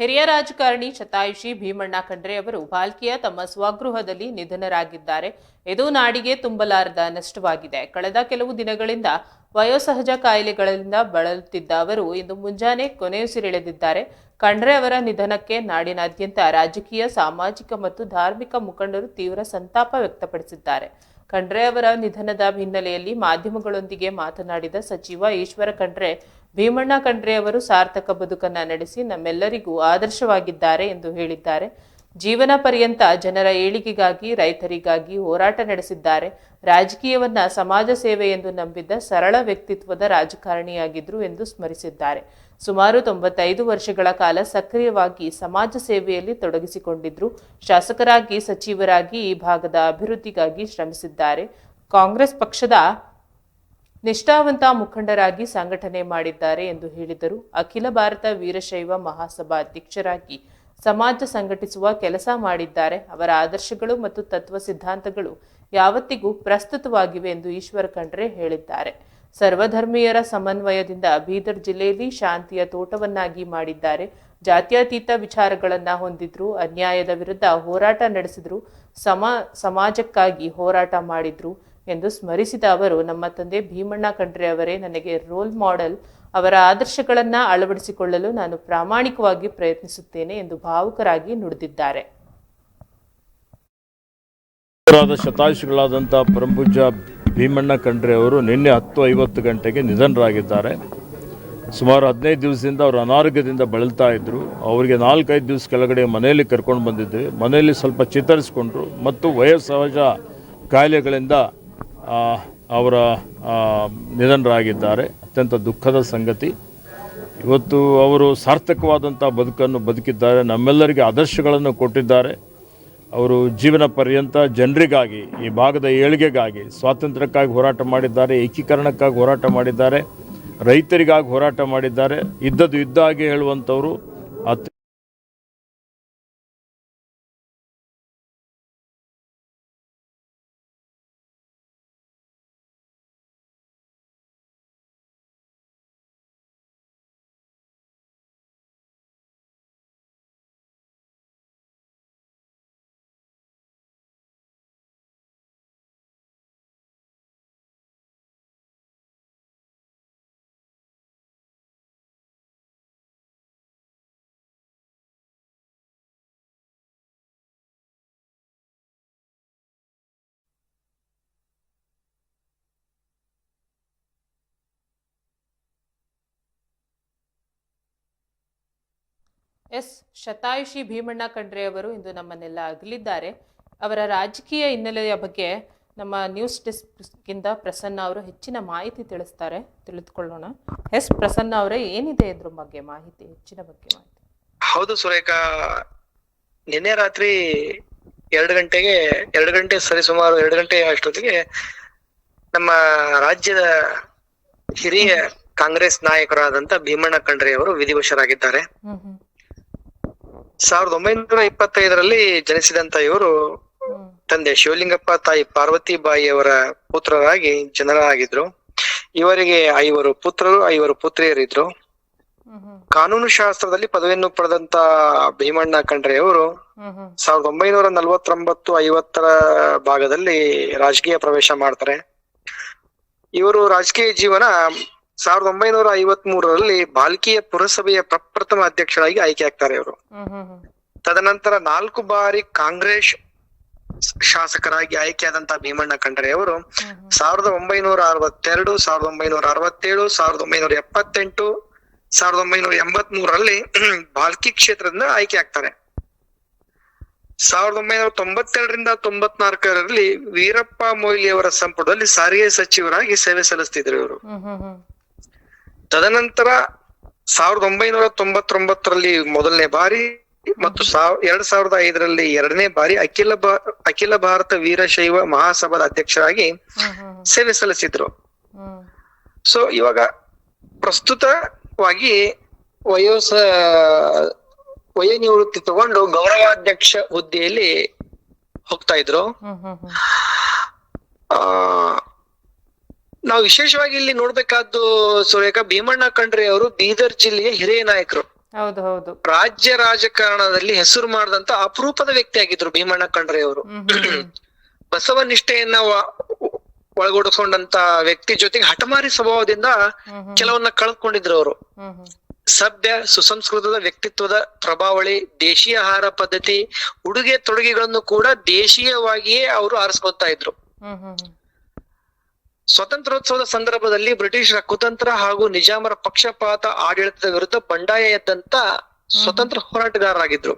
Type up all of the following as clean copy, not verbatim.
ಹಿರಿಯ ರಾಜಕಾರಣಿ ಶತಾಯುಷಿ ಭೀಮಣ್ಣ ಖಂಡ್ರೆ ಅವರು ಭಾಲ್ಕಿಯ ತಮ್ಮ ಸ್ವಗೃಹದಲ್ಲಿ ನಿಧನರಾಗಿದ್ದಾರೆ. ಇದು ನಾಡಿಗೆ ತುಂಬಲಾರದ ನಷ್ಟವಾಗಿದೆ. ಕಳೆದ ಕೆಲವು ದಿನಗಳಿಂದ ವಯೋಸಹಜ ಕಾಯಿಲೆಗಳಿಂದ ಬಳಲುತ್ತಿದ್ದ ಅವರು ಇಂದು ಮುಂಜಾನೆ ಕೊನೆಯುಸಿರೆಳೆದಿದ್ದಾರೆ. ಖಂಡ್ರೆ ಅವರ ನಿಧನಕ್ಕೆ ನಾಡಿನಾದ್ಯಂತ ರಾಜಕೀಯ, ಸಾಮಾಜಿಕ ಮತ್ತು ಧಾರ್ಮಿಕ ಮುಖಂಡರು ತೀವ್ರ ಸಂತಾಪ ವ್ಯಕ್ತಪಡಿಸಿದ್ದಾರೆ. ಖಂಡ್ರೆ ಅವರ ನಿಧನದ ಹಿನ್ನೆಲೆಯಲ್ಲಿ ಮಾಧ್ಯಮಗಳೊಂದಿಗೆ ಮಾತನಾಡಿದ ಸಚಿವ ಈಶ್ವರ ಖಂಡ್ರೆ, ಭೀಮಣ್ಣ ಖಂಡ್ರೆ ಅವರು ಸಾರ್ಥಕ ಬದುಕನ್ನ ನಡೆಸಿ ನಮ್ಮೆಲ್ಲರಿಗೂ ಆದರ್ಶವಾಗಿದ್ದಾರೆ ಎಂದು ಹೇಳಿದ್ದಾರೆ. ಜೀವನ ಪರ್ಯಂತ ಜನರ ಏಳಿಗೆಗಾಗಿ, ರೈತರಿಗಾಗಿ ಹೋರಾಟ ನಡೆಸಿದ್ದಾರೆ. ರಾಜಕೀಯವನ್ನ ಸಮಾಜ ಸೇವೆ ಎಂದು ನಂಬಿದ್ದ ಸರಳ ವ್ಯಕ್ತಿತ್ವದ ರಾಜಕಾರಣಿಯಾಗಿದ್ರು ಎಂದು ಸ್ಮರಿಸಿದ್ದಾರೆ. ಸುಮಾರು 95 ವರ್ಷಗಳ ಕಾಲ ಸಕ್ರಿಯವಾಗಿ ಸಮಾಜ ಸೇವೆಯಲ್ಲಿ ತೊಡಗಿಸಿಕೊಂಡಿದ್ರು. ಶಾಸಕರಾಗಿ, ಸಚಿವರಾಗಿ ಈ ಭಾಗದ ಅಭಿವೃದ್ಧಿಗಾಗಿ ಶ್ರಮಿಸಿದ್ದಾರೆ. ಕಾಂಗ್ರೆಸ್ ಪಕ್ಷದ ನಿಷ್ಠಾವಂತ ಮುಖಂಡರಾಗಿ ಸಂಘಟನೆ ಮಾಡಿದ್ದಾರೆ ಎಂದು ಹೇಳಿದರು. ಅಖಿಲ ಭಾರತ ವೀರಶೈವ ಮಹಾಸಭಾ ಅಧ್ಯಕ್ಷರಾಗಿ ಸಮಾಜ ಸಂಘಟಿಸುವ ಕೆಲಸ ಮಾಡಿದ್ದಾರೆ. ಅವರ ಆದರ್ಶಗಳು ಮತ್ತು ತತ್ವ ಸಿದ್ಧಾಂತಗಳು ಯಾವತ್ತಿಗೂ ಪ್ರಸ್ತುತವಾಗಿವೆ ಎಂದು ಈಶ್ವರ ಖಂಡ್ರೆ ಹೇಳಿದ್ದಾರೆ. ಸರ್ವಧರ್ಮೀಯರ ಸಮನ್ವಯದಿಂದ ಬೀದರ್ ಜಿಲ್ಲೆಯಲ್ಲಿ ಶಾಂತಿಯ ತೋಟವನ್ನಾಗಿ ಮಾಡಿದ್ದಾರೆ. ಜಾತ್ಯತೀತ ವಿಚಾರಗಳನ್ನ ಹೊಂದಿದ್ರು. ಅನ್ಯಾಯದ ವಿರುದ್ಧ ಹೋರಾಟ ನಡೆಸಿದ್ರು. ಸಮಾಜಕ್ಕಾಗಿ ಹೋರಾಟ ಮಾಡಿದ್ರು ಎಂದು ಸ್ಮರಿಸಿದ ಅವರು, ನಮ್ಮ ತಂದೆ ಭೀಮಣ್ಣ ಖಂಡ್ರೆ ಅವರೇ ನನಗೆ ರೋಲ್ ಮಾಡೆಲ್. ಅವರ ಆದರ್ಶಗಳನ್ನ ಅಳವಡಿಸಿಕೊಳ್ಳಲು ನಾನು ಪ್ರಾಮಾಣಿಕವಾಗಿ ಪ್ರಯತ್ನಿಸುತ್ತೇನೆ ಎಂದು ಭಾವುಕರಾಗಿ ನುಡಿದಿದ್ದಾರೆ. ಶತಾಯುಷಿಗಳಾದಂಥ ಪರಮಪೂಜ್ಯ ಭೀಮಣ್ಣ ಖಂಡ್ರೆ ಅವರು ನಿನ್ನೆ 10:50 ಗಂಟೆಗೆ ನಿಧನರಾಗಿದ್ದಾರೆ. ಸುಮಾರು 15 ದಿವಸದಿಂದ ಅವರು ಅನಾರೋಗ್ಯದಿಂದ ಬಳಲ್ತಾ ಇದ್ದರು. ಅವರಿಗೆ 4-5 ದಿವಸ ಕೆಳಗಡೆ ಮನೆಯಲ್ಲಿ ಕರ್ಕೊಂಡು ಬಂದಿದ್ವಿ. ಮನೆಯಲ್ಲಿ ಸ್ವಲ್ಪ ಚೇತರಿಸಿಕೊಂಡ್ರು ಮತ್ತು ವಯೋಸಹಜ ಕಾಯಿಲೆಗಳಿಂದ ಅವರ ನಿಧನರಾಗಿದ್ದಾರೆ. ಅತ್ಯಂತ ದುಃಖದ ಸಂಗತಿ. ಇವತ್ತು ಅವರು ಸಾರ್ಥಕವಾದಂಥ ಬದುಕನ್ನು ಬದುಕಿದ್ದಾರೆ. ನಮ್ಮೆಲ್ಲರಿಗೆ ಆದರ್ಶಗಳನ್ನು ಕೊಟ್ಟಿದ್ದಾರೆ. ಅವರು ಜೀವನ ಪರ್ಯಂತ ಜನರಿಗಾಗಿ, ಈ ಭಾಗದ ಏಳಿಗೆಗಾಗಿ, ಸ್ವಾತಂತ್ರ್ಯಕ್ಕಾಗಿ ಹೋರಾಟ ಮಾಡಿದ್ದಾರೆ. ಏಕೀಕರಣಕ್ಕಾಗಿ ಹೋರಾಟ ಮಾಡಿದ್ದಾರೆ. ರೈತರಿಗಾಗಿ ಹೋರಾಟ ಮಾಡಿದ್ದಾರೆ. ಇದ್ದದ್ದು ಇದ್ದ ಹಾಗೆ ಹೇಳುವಂಥವರು. ಶತಾಯುಷಿ ಭೀಮಣ್ಣ ಖಂಡ್ರೆ ಅವರು ಇಂದು ನಮ್ಮನ್ನೆಲ್ಲ ಅಗಲಿದ್ದಾರೆ. ಅವರ ರಾಜಕೀಯ ಹಿನ್ನೆಲೆಯ ಬಗ್ಗೆ ನಮ್ಮ ನ್ಯೂಸ್ ಡೆಸ್ಕ್ಗಿಂದ ಪ್ರಸನ್ನ ಅವರು ಹೆಚ್ಚಿನ ಮಾಹಿತಿ ತಿಳಿದುಕೊಳ್ಳೋಣ. ಪ್ರಸನ್ನ ಅವರೇ, ಏನಿದೆ ಇದ್ರ ಬಗ್ಗೆ ಮಾಹಿತಿ, ಹೆಚ್ಚಿನ ಬಗ್ಗೆ ಮಾಹಿತಿ? ಹೌದು ಸುರೇಖಾ, ನಿನ್ನೆ ರಾತ್ರಿ 2 ಗಂಟೆ ಸರಿಸುಮಾರು 2 ಗಂಟೆ ಅಷ್ಟೊತ್ತಿಗೆ ನಮ್ಮ ರಾಜ್ಯದ ಹಿರಿಯ ಕಾಂಗ್ರೆಸ್ ನಾಯಕರಾದಂತ ಭೀಮಣ್ಣ ಖಂಡ್ರೆ ಅವರು ವಿಧಿವಶರಾಗಿದ್ದಾರೆ. 1925ರಲ್ಲಿ ಜನಿಸಿದಂತ ಇವರು ತಂದೆ ಶಿವಲಿಂಗಪ್ಪ, ತಾಯಿ ಪಾರ್ವತಿಬಾಯಿ ಅವರ ಪುತ್ರರಾಗಿ ಜನರಾಗಿದ್ರು. ಇವರಿಗೆ 5 ಪುತ್ರರು, 5 ಪುತ್ರಿಯರಿದ್ರು. ಕಾನೂನು ಶಾಸ್ತ್ರದಲ್ಲಿ ಪದವಿಯನ್ನು ಪಡೆದಂತ ಭೀಮಣ್ಣ ಖಂಡ್ರೆ ಅವರು 1949-50ರ ಭಾಗದಲ್ಲಿ ರಾಜಕೀಯ ಪ್ರವೇಶ ಮಾಡ್ತಾರೆ. ಇವರು ರಾಜಕೀಯ ಜೀವನ 1953ರಲ್ಲಿ ಭಾಲ್ಕಿಯ ಪುರಸಭೆಯ ಪ್ರಪ್ರಥಮ ಅಧ್ಯಕ್ಷರಾಗಿ ಆಯ್ಕೆ ಆಗ್ತಾರೆ ಇವರು. ತದನಂತರ 4 ಬಾರಿ ಕಾಂಗ್ರೆಸ್ ಶಾಸಕರಾಗಿ ಆಯ್ಕೆಯಾದಂತ ಭೀಮಣ್ಣ ಖಂಡ್ರೆ ಅವರು 1962, 1967, 1978, 1983ರಲ್ಲಿ ಭಾಲ್ಕಿ ಕ್ಷೇತ್ರದಿಂದ ಆಯ್ಕೆ ಆಗ್ತಾರೆ. 1992ರಿಂದ 94ರಲ್ಲಿ ವೀರಪ್ಪ ಮೊಯ್ಲಿ ಅವರ ಸಂಪುಟದಲ್ಲಿ ಸಾರಿಗೆ ಸಚಿವರಾಗಿ ಸೇವೆ ಸಲ್ಲಿಸ್ತಿದ್ರು ಇವರು. ತದನಂತರ 1999ರಲ್ಲಿ ಮೊದಲನೇ ಬಾರಿ ಮತ್ತು 2005ರಲ್ಲಿ 2ನೇ ಬಾರಿ ಅಖಿಲ ಭಾರತ ವೀರಶೈವ ಮಹಾಸಭಾದ ಅಧ್ಯಕ್ಷರಾಗಿ ಸೇವೆ ಸಲ್ಲಿಸಿದ್ರು. ಸೊ ಇವಾಗ ಪ್ರಸ್ತುತವಾಗಿ ವಯೋನಿವೃತ್ತಿ ತಗೊಂಡು ಗೌರವಾಧ್ಯಕ್ಷ ಹುದ್ದೆಯಲ್ಲಿ ಹೋಗ್ತಾ ಇದ್ರು. ನಾವು ವಿಶೇಷವಾಗಿ ಇಲ್ಲಿ ನೋಡ್ಬೇಕಾದ್ದು ಸುರೇಖಾ, ಭೀಮಣ್ಣ ಖಂಡ್ರೆ ಅವರು ಬೀದರ್ ಜಿಲ್ಲೆಯ ಹಿರಿಯ ನಾಯಕರು. ಹೌದು ಹೌದು. ರಾಜ್ಯ ರಾಜಕಾರಣದಲ್ಲಿ ಹೆಸರು ಮಾಡಿದಂತ ಅಪರೂಪದ ವ್ಯಕ್ತಿ ಆಗಿದ್ರು ಭೀಮಣ್ಣ ಖಂಡ್ರೆ ಅವರು. ಬಸವ ನಿಷ್ಠೆಯನ್ನ ಒಳಗೂಡಿಸಿಕೊಂಡಂತ ವ್ಯಕ್ತಿ ಜೊತೆಗೆ ಹಠಮಾರಿ ಸ್ವಭಾವದಿಂದ ಕೆಲವನ್ನ ಕಳ್ಕೊಂಡಿದ್ರು ಅವರು. ಸಭ್ಯ ಸುಸಂಸ್ಕೃತದ ವ್ಯಕ್ತಿತ್ವದ ಪ್ರಭಾವಳಿ, ದೇಶೀಯ ಆಹಾರ ಪದ್ಧತಿ, ಉಡುಗೆ ತೊಡುಗೆಗಳನ್ನು ಕೂಡ ದೇಶೀಯವಾಗಿಯೇ ಅವರು ಆರಿಸ್ಕೊತಾ ಇದ್ರು. ಸ್ವಾತಂತ್ರ್ಯೋತ್ಸವದ ಸಂದರ್ಭದಲ್ಲಿ ಬ್ರಿಟಿಷರ ಕುತಂತ್ರ ಹಾಗೂ ನಿಜಾಮರ ಪಕ್ಷಪಾತ ಆಡಳಿತದ ವಿರುದ್ಧ ಬಂಡಾಯ ಎದ್ದಂತ ಸ್ವತಂತ್ರ ಹೋರಾಟಗಾರರಾಗಿದ್ರು.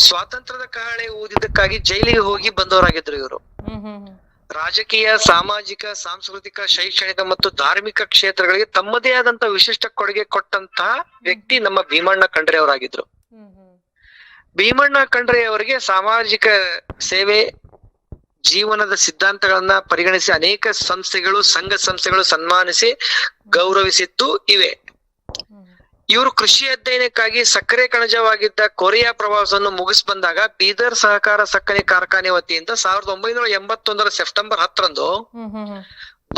ಸ್ವಾತಂತ್ರ್ಯದ ಕಹಳೆ ಊದಿದ್ದಕ್ಕಾಗಿ ಜೈಲಿಗೆ ಹೋಗಿ ಬಂದವರಾಗಿದ್ರು ಇವರು. ರಾಜಕೀಯ, ಸಾಮಾಜಿಕ, ಸಾಂಸ್ಕೃತಿಕ, ಶೈಕ್ಷಣಿಕ ಮತ್ತು ಧಾರ್ಮಿಕ ಕ್ಷೇತ್ರಗಳಿಗೆ ತಮ್ಮದೇ ಆದಂತ ವಿಶಿಷ್ಟ ಕೊಡುಗೆ ಕೊಟ್ಟಂತಹ ವ್ಯಕ್ತಿ ನಮ್ಮ ಭೀಮಣ್ಣ ಖಂಡ್ರೆ ಅವರಾಗಿದ್ರು. ಭೀಮಣ್ಣ ಖಂಡ್ರೆ ಅವರಿಗೆ ಸಾಮಾಜಿಕ ಸೇವೆ, ಜೀವನದ ಸಿದ್ಧಾಂತಗಳನ್ನ ಪರಿಗಣಿಸಿ ಅನೇಕ ಸಂಸ್ಥೆಗಳು, ಸಂಘ ಸಂಸ್ಥೆಗಳು ಸನ್ಮಾನಿಸಿ ಗೌರವಿಸಿದ್ದು ಇವೆ. ಇವರು ಕೃಷಿ ಅಧ್ಯಯನಕ್ಕಾಗಿ ಸಕ್ಕರೆ ಕಣಜವಾಗಿದ್ದ ಕೊರಿಯಾ ಪ್ರವಾಸವನ್ನು ಮುಗಿಸಿ ಬಂದಾಗ ಬೀದರ್ ಸಹಕಾರ ಸಕ್ಕರೆ ಕಾರ್ಖಾನೆ ವತಿಯಿಂದ 1981 ಸೆಪ್ಟೆಂಬರ್ 10ರಂದು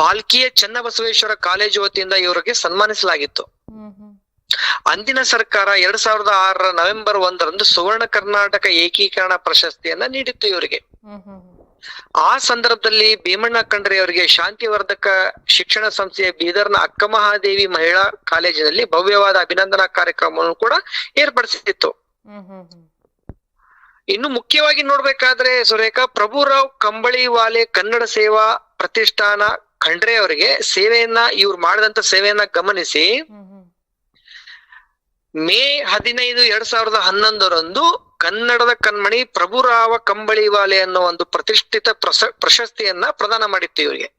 ಬಾಲ್ಕಿಯ ಚನ್ನಬಸವೇಶ್ವರ ಕಾಲೇಜು ವತಿಯಿಂದ ಇವರಿಗೆ ಸನ್ಮಾನಿಸಲಾಗಿತ್ತು. ಅಂದಿನ ಸರ್ಕಾರ 2006 ನವೆಂಬರ್ 1ರಂದು ಸುವರ್ಣ ಕರ್ನಾಟಕ ಏಕೀಕರಣ ಪ್ರಶಸ್ತಿಯನ್ನ ನೀಡಿತ್ತು ಇವರಿಗೆ. ಆ ಸಂದರ್ಭದಲ್ಲಿ ಭೀಮಣ್ಣ ಖಂಡ್ರೆ ಅವರಿಗೆ ಶಾಂತಿವರ್ಧಕ ಶಿಕ್ಷಣ ಸಂಸ್ಥೆಯ ಬೀದರ್ನ ಅಕ್ಕಮಹಾದೇವಿ ಮಹಿಳಾ ಕಾಲೇಜಿನಲ್ಲಿ ಭವ್ಯವಾದ ಅಭಿನಂದನಾ ಕಾರ್ಯಕ್ರಮವನ್ನು ಕೂಡ ಏರ್ಪಡಿಸಿತ್ತು. ಇನ್ನು ಮುಖ್ಯವಾಗಿ ನೋಡ್ಬೇಕಾದ್ರೆ ಸುರೇಖಾ, ಪ್ರಭುರಾವ್ ಕಂಬಳಿವಾಲೆ ಕನ್ನಡ ಸೇವಾ ಪ್ರತಿಷ್ಠಾನ ಖಂಡ್ರೆ ಅವರಿಗೆ ಇವ್ರು ಮಾಡಿದಂತ ಸೇವೆಯನ್ನ ಗಮನಿಸಿ ಮೇ 15, 2011ರಂದು ಕನ್ನಡದ ಕಣ್ಮಣಿ ಪ್ರಭುರಾವ ಕಂಬಳಿವಾಲೆ ಅನ್ನೋ ಒಂದು ಪ್ರತಿಷ್ಠಿತ ಪ್ರಶಸ್ತಿಯನ್ನ ಪ್ರದಾನ ಮಾಡಿತ್ತು ಇವರಿಗೆ.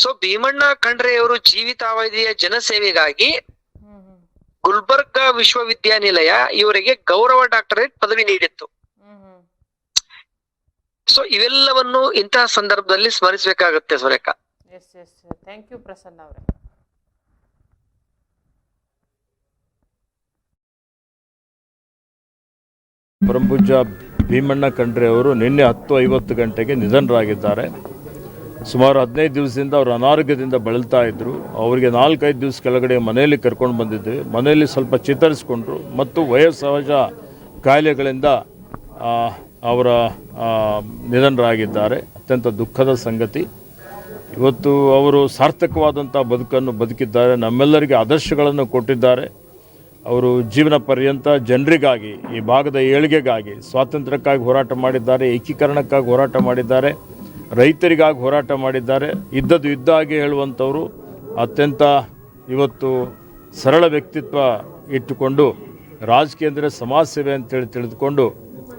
ಸೊ ಭೀಮಣ್ಣ ಖಂಡ್ರೆ ಅವರು ಜೀವಿತಾವಧಿಯ ಜನಸೇವೆಗಾಗಿ ಗುಲ್ಬರ್ಗಾ ವಿಶ್ವವಿದ್ಯಾನಿಲಯ ಇವರಿಗೆ ಗೌರವ ಡಾಕ್ಟರೇಟ್ ಪದವಿ ನೀಡಿತ್ತು. ಸೊ ಇವೆಲ್ಲವನ್ನು ಇಂತಹ ಸಂದರ್ಭದಲ್ಲಿ ಸ್ಮರಿಸಬೇಕಾಗುತ್ತೆ ಸುರೇಖಾ. ಥ್ಯಾಂಕ್ ಯು ಪ್ರಸನ್ನ ಅವರೇ. ಪರಮಪೂಜ್ಯ ಭೀಮಣ್ಣ ಖಂಡ್ರೆ ಅವರು ನಿನ್ನೆ 10:50 ಗಂಟೆಗೆ ನಿಧನರಾಗಿದ್ದಾರೆ. ಸುಮಾರು 15 ದಿವಸದಿಂದ ಅವರು ಅನಾರೋಗ್ಯದಿಂದ ಬಳಲ್ತಾ ಇದ್ದರು. ಅವರಿಗೆ 4-5 ದಿವಸ ಕೆಳಗಡೆ ಮನೆಯಲ್ಲಿ ಕರ್ಕೊಂಡು ಬಂದಿದ್ವಿ. ಮನೆಯಲ್ಲಿ ಸ್ವಲ್ಪ ಚೇತರಿಸಿಕೊಂಡ್ರು ಮತ್ತು ವಯೋಸಹಜ ಕಾಯಿಲೆಗಳಿಂದ ಅವರ ನಿಧನರಾಗಿದ್ದಾರೆ. ಅತ್ಯಂತ ದುಃಖದ ಸಂಗತಿ. ಇವತ್ತು ಅವರು ಸಾರ್ಥಕವಾದಂಥ ಬದುಕನ್ನು ಬದುಕಿದ್ದಾರೆ, ನಮ್ಮೆಲ್ಲರಿಗೆ ಆದರ್ಶಗಳನ್ನು ಕೊಟ್ಟಿದ್ದಾರೆ. ಅವರು ಜೀವನ ಪರ್ಯಂತ ಜನರಿಗಾಗಿ, ಈ ಭಾಗದ ಏಳಿಗೆಗಾಗಿ, ಸ್ವಾತಂತ್ರ್ಯಕ್ಕಾಗಿ ಹೋರಾಟ ಮಾಡಿದ್ದಾರೆ, ಏಕೀಕರಣಕ್ಕಾಗಿ ಹೋರಾಟ ಮಾಡಿದ್ದಾರೆ, ರೈತರಿಗಾಗಿ ಹೋರಾಟ ಮಾಡಿದ್ದಾರೆ. ಇದ್ದದ್ದು ಇದ್ದಾಗೆ ಹೇಳುವಂಥವರು. ಅತ್ಯಂತ ಇವತ್ತು ಸರಳ ವ್ಯಕ್ತಿತ್ವ ಇಟ್ಟುಕೊಂಡು ರಾಜಕೀಯ ಅಂದರೆ ಸಮಾಜ ಸೇವೆ ಅಂತೇಳಿ ತಿಳಿದುಕೊಂಡು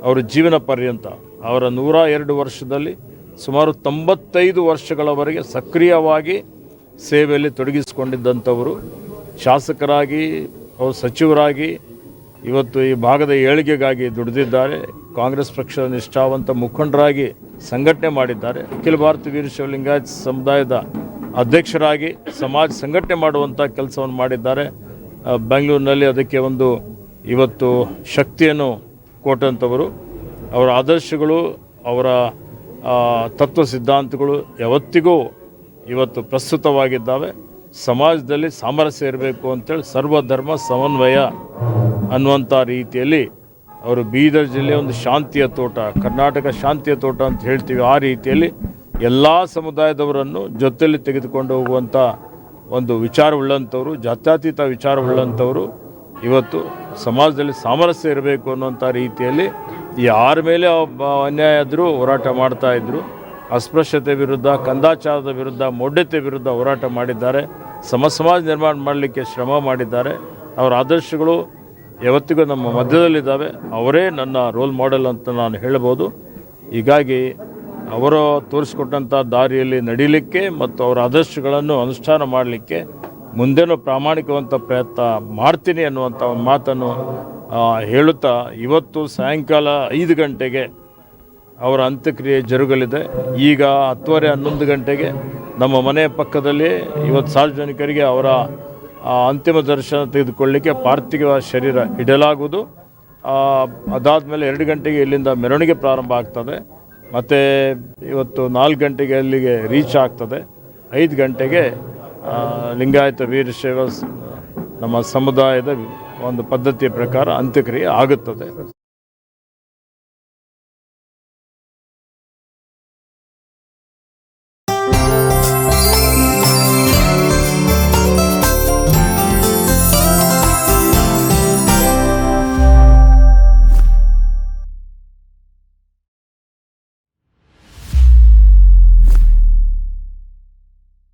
ಅವರು ಜೀವನ ಪರ್ಯಂತ ಅವರ 102 ವರ್ಷದಲ್ಲಿ ಸುಮಾರು 95 ವರ್ಷಗಳವರೆಗೆ ಸಕ್ರಿಯವಾಗಿ ಸೇವೆಯಲ್ಲಿ ತೊಡಗಿಸಿಕೊಂಡಿದ್ದಂಥವರು. ಶಾಸಕರಾಗಿ, ಅವರು ಸಚಿವರಾಗಿ ಇವತ್ತು ಈ ಭಾಗದ ಏಳಿಗೆಗಾಗಿ ದುಡಿದಿದ್ದಾರೆ. ಕಾಂಗ್ರೆಸ್ ಪಕ್ಷದ ನಿಷ್ಠಾವಂತ ಮುಖಂಡರಾಗಿ ಸಂಘಟನೆ ಮಾಡಿದ್ದಾರೆ. ಅಖಿಲ ಭಾರತ ವೀರಶೈವ ಲಿಂಗಾಯತ ಸಮುದಾಯದ ಅಧ್ಯಕ್ಷರಾಗಿ ಸಮಾಜ ಸಂಘಟನೆ ಮಾಡುವಂಥ ಕೆಲಸವನ್ನು ಮಾಡಿದ್ದಾರೆ. ಬೆಂಗಳೂರಿನಲ್ಲಿ ಅದಕ್ಕೆ ಒಂದು ಇವತ್ತು ಶಕ್ತಿಯನ್ನು ಕೊಟ್ಟಂಥವರು. ಅವರ ಆದರ್ಶಗಳು, ಅವರ ತತ್ವ ಸಿದ್ಧಾಂತಗಳು ಯಾವತ್ತಿಗೂ ಇವತ್ತು ಪ್ರಸ್ತುತವಾಗಿದ್ದಾವೆ. ಸಮಾಜದಲ್ಲಿ ಸಾಮರಸ್ಯ ಇರಬೇಕು ಅಂತೇಳಿ ಸರ್ವಧರ್ಮ ಸಮನ್ವಯ ಅನ್ನುವಂಥ ರೀತಿಯಲ್ಲಿ ಅವರು ಬೀದರ್ ಜಿಲ್ಲೆಯ ಒಂದು ಶಾಂತಿಯ ತೋಟ, ಕರ್ನಾಟಕ ಶಾಂತಿಯ ತೋಟ ಅಂತ ಹೇಳ್ತೀವಿ. ಆ ರೀತಿಯಲ್ಲಿ ಎಲ್ಲ ಸಮುದಾಯದವರನ್ನು ಜೊತೆಯಲ್ಲಿ ತೆಗೆದುಕೊಂಡು ಹೋಗುವಂಥ ಒಂದು ವಿಚಾರವುಳ್ಳಂಥವ್ರು, ಜಾತ್ಯತೀತ ವಿಚಾರವುಳ್ಳಂಥವರು. ಇವತ್ತು ಸಮಾಜದಲ್ಲಿ ಸಾಮರಸ್ಯ ಇರಬೇಕು ಅನ್ನುವಂಥ ರೀತಿಯಲ್ಲಿ ಯಾರ ಮೇಲೆ ಅನ್ಯಾಯ ಆದರೂ ಹೋರಾಟ ಮಾಡ್ತಾಯಿದ್ರು. ಅಸ್ಪೃಶ್ಯತೆ ವಿರುದ್ಧ, ಕಂದಾಚಾರದ ವಿರುದ್ಧ, ಮೌಢ್ಯತೆ ವಿರುದ್ಧ ಹೋರಾಟ ಮಾಡಿದ್ದಾರೆ. ಸಮಾಜ ನಿರ್ಮಾಣ ಮಾಡಲಿಕ್ಕೆ ಶ್ರಮ ಮಾಡಿದ್ದಾರೆ. ಅವರ ಆದರ್ಶಗಳು ಯಾವತ್ತಿಗೂ ನಮ್ಮ ಮಧ್ಯದಲ್ಲಿದ್ದಾವೆ. ಅವರೇ ನನ್ನ ರೋಲ್ ಮಾಡೆಲ್ ಅಂತ ನಾನು ಹೇಳ್ಬೋದು. ಹೀಗಾಗಿ ಅವರು ತೋರಿಸ್ಕೊಟ್ಟಂಥ ದಾರಿಯಲ್ಲಿ ನಡೀಲಿಕ್ಕೆ ಮತ್ತು ಅವರ ಆದರ್ಶಗಳನ್ನು ಅನುಷ್ಠಾನ ಮಾಡಲಿಕ್ಕೆ ಮುಂದೇನೂ ಪ್ರಾಮಾಣಿಕವಂತ ಪ್ರಯತ್ನ ಮಾಡ್ತೀನಿ ಅನ್ನುವಂಥ ಒಂದು ಮಾತನ್ನು ಹೇಳುತ್ತಾ ಇವತ್ತು ಸಾಯಂಕಾಲ 5 ಗಂಟೆಗೆ ಅವರ ಅಂತ್ಯಕ್ರಿಯೆ ಜರುಗಲಿದೆ. ಈಗ 10:30, 11 ಗಂಟೆಗೆ ನಮ್ಮ ಮನೆಯ ಪಕ್ಕದಲ್ಲಿ ಇವತ್ತು ಸಾರ್ವಜನಿಕರಿಗೆ ಅವರ ಅಂತಿಮ ದರ್ಶನ ತೆಗೆದುಕೊಳ್ಳಲಿಕ್ಕೆ ಪಾರ್ಥಿವ ಶರೀರ ಇಡಲಾಗುವುದು. ಅದಾದಮೇಲೆ 2 ಗಂಟೆಗೆ ಇಲ್ಲಿಂದ ಮೆರವಣಿಗೆ ಪ್ರಾರಂಭ ಆಗ್ತದೆ. ಮತ್ತು ಇವತ್ತು 4 ಗಂಟೆಗೆ ಅಲ್ಲಿಗೆ ರೀಚ್ ಆಗ್ತದೆ. 5 ಗಂಟೆಗೆ ಲಿಂಗಾಯತ ವೀರಶೈವ ನಮ್ಮ ಸಮುದಾಯದ ಒಂದು ಪದ್ಧತಿಯ ಪ್ರಕಾರ ಅಂತ್ಯಕ್ರಿಯೆ ಆಗುತ್ತದೆ.